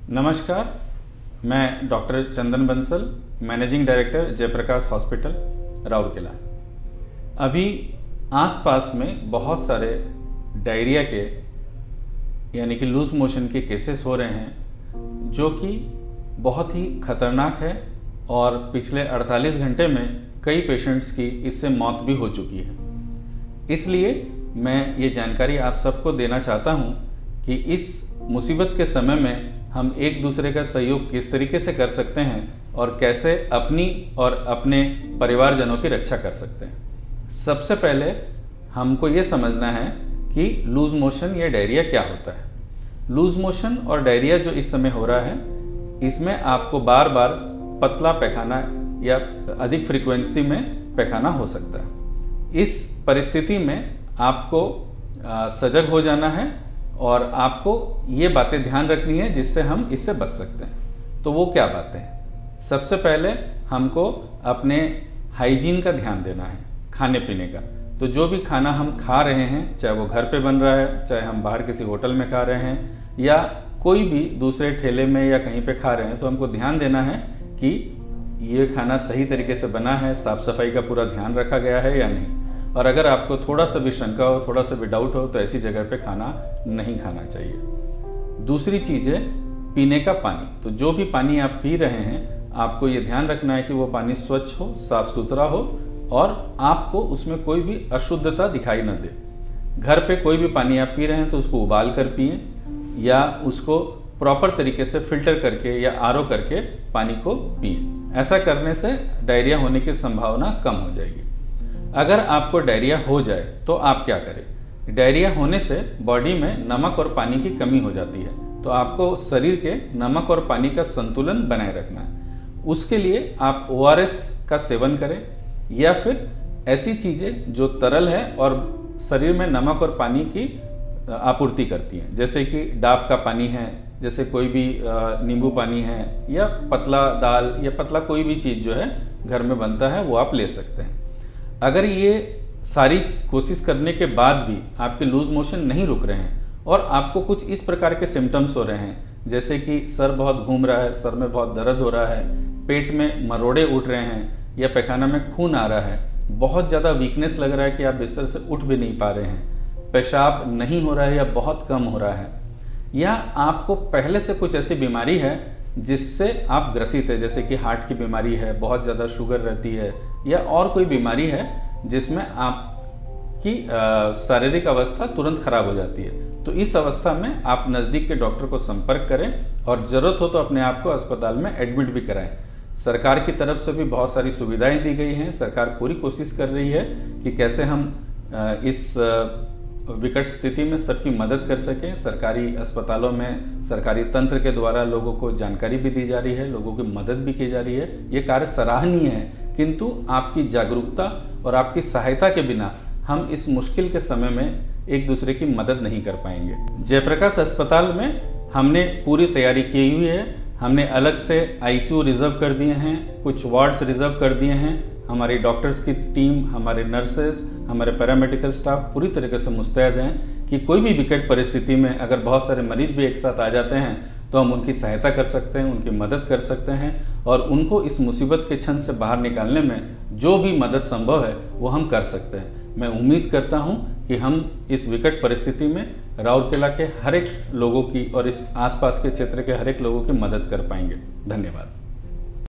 नमस्कार, मैं doctor Chandan Bansal, managing director Jayaprakash hospital, Rourkela. अभी आसपास में बहुत सारे डायरिया के यानी कि लूज मोशन के केसेस हो रहे हैं जो कि बहुत ही खतरनाक है और पिछले 48 घंटे में कई पेशेंट्स की इससे मौत भी हो चुकी है। इसलिए मैं ये जानकारी आप सबको देना चाहता हूँ कि इस मुसीबत के समय में हम एक दूसरे का सहयोग किस तरीके से कर सकते हैं और कैसे अपनी और अपने परिवारजनों की रक्षा कर सकते हैं। सबसे पहले हमको ये समझना है कि लूज मोशन या डायरिया क्या होता है। लूज मोशन और डायरिया जो इस समय हो रहा है, इसमें आपको बार बार पतला पैखाना या अधिक फ्रीक्वेंसी में पैखाना हो सकता है। इस परिस्थिति में आपको सजग हो जाना है और आपको ये बातें ध्यान रखनी है जिससे हम इससे बच सकते हैं। तो वो क्या बातें हैं? सबसे पहले हमको अपने हाइजीन का ध्यान देना है, खाने पीने का। तो जो भी खाना हम खा रहे हैं, चाहे वो घर पे बन रहा है, चाहे हम बाहर किसी होटल में खा रहे हैं या कोई भी दूसरे ठेले में या कहीं पे खा रहे हैं, तो हमको ध्यान देना है कि ये खाना सही तरीके से बना है, साफ सफाई का पूरा ध्यान रखा गया है या नहीं। और अगर आपको थोड़ा सा भी शंका हो, थोड़ा सा भी डाउट हो, तो ऐसी जगह पे खाना नहीं खाना चाहिए। दूसरी चीज़ है पीने का पानी। तो जो भी पानी आप पी रहे हैं, आपको ये ध्यान रखना है कि वो पानी स्वच्छ हो, साफ सुथरा हो और आपको उसमें कोई भी अशुद्धता दिखाई न दे। घर पे कोई भी पानी आप पी रहे हैं तो उसको उबाल कर पिए या उसको प्रॉपर तरीके से फिल्टर करके या आरओ करके पानी को पिए। ऐसा करने से डायरिया होने की संभावना कम हो जाएगी। अगर आपको डायरिया हो जाए तो आप क्या करें? डायरिया होने से बॉडी में नमक और पानी की कमी हो जाती है, तो आपको शरीर के नमक और पानी का संतुलन बनाए रखना है। उसके लिए आप ORS का सेवन करें या फिर ऐसी चीज़ें जो तरल है और शरीर में नमक और पानी की आपूर्ति करती हैं, जैसे कि डाब का पानी है, जैसे कोई भी नींबू पानी है या पतला दाल या पतला कोई भी चीज़ जो है घर में बनता है वो आप ले सकते हैं। अगर ये सारी कोशिश करने के बाद भी आपके लूज मोशन नहीं रुक रहे हैं और आपको कुछ इस प्रकार के सिम्टम्स हो रहे हैं, जैसे कि सर बहुत घूम रहा है, सर में बहुत दर्द हो रहा है, पेट में मरोड़े उठ रहे हैं या पैखाना में खून आ रहा है, बहुत ज़्यादा वीकनेस लग रहा है कि आप बिस्तर से उठ भी नहीं पा रहे हैं, पेशाब नहीं हो रहा है या बहुत कम हो रहा है, या आपको पहले से कुछ ऐसी बीमारी है जिससे आप ग्रसित है, जैसे कि हार्ट की बीमारी है, बहुत ज़्यादा शुगर रहती है या और कोई बीमारी है जिसमें आपकी शारीरिक अवस्था तुरंत खराब हो जाती है, तो इस अवस्था में आप नज़दीक के डॉक्टर को संपर्क करें और ज़रूरत हो तो अपने आप को अस्पताल में एडमिट भी कराएं। सरकार की तरफ से भी बहुत सारी सुविधाएं दी गई हैं। सरकार पूरी कोशिश कर रही है कि कैसे हम इस विकट स्थिति में सबकी मदद कर सकें। सरकारी अस्पतालों में सरकारी तंत्र के द्वारा लोगों को जानकारी भी दी जा रही है, लोगों की मदद भी की जा रही है। ये कार्य सराहनीय है, किंतु आपकी जागरूकता और आपकी सहायता के बिना हम इस मुश्किल के समय में एक दूसरे की मदद नहीं कर पाएंगे। जयप्रकाश अस्पताल में हमने पूरी तैयारी की हुई है। हमने अलग से ICU रिजर्व कर दिए हैं, कुछ वार्ड्स रिजर्व कर दिए हैं। हमारी डॉक्टर्स की टीम, हमारे नर्सेस, हमारे पैरामेडिकल स्टाफ पूरी तरीके से मुस्तैद हैं कि कोई भी विकट परिस्थिति में अगर बहुत सारे मरीज भी एक साथ आ जाते हैं तो हम उनकी सहायता कर सकते हैं, उनकी मदद कर सकते हैं और उनको इस मुसीबत के क्षण से बाहर निकालने में जो भी मदद संभव है वो हम कर सकते हैं। मैं उम्मीद करता हूं कि हम इस विकट परिस्थिति में राउरकेला के हर एक लोगों की और इस आसपास के क्षेत्र के हर एक लोगों की मदद कर पाएंगे। धन्यवाद।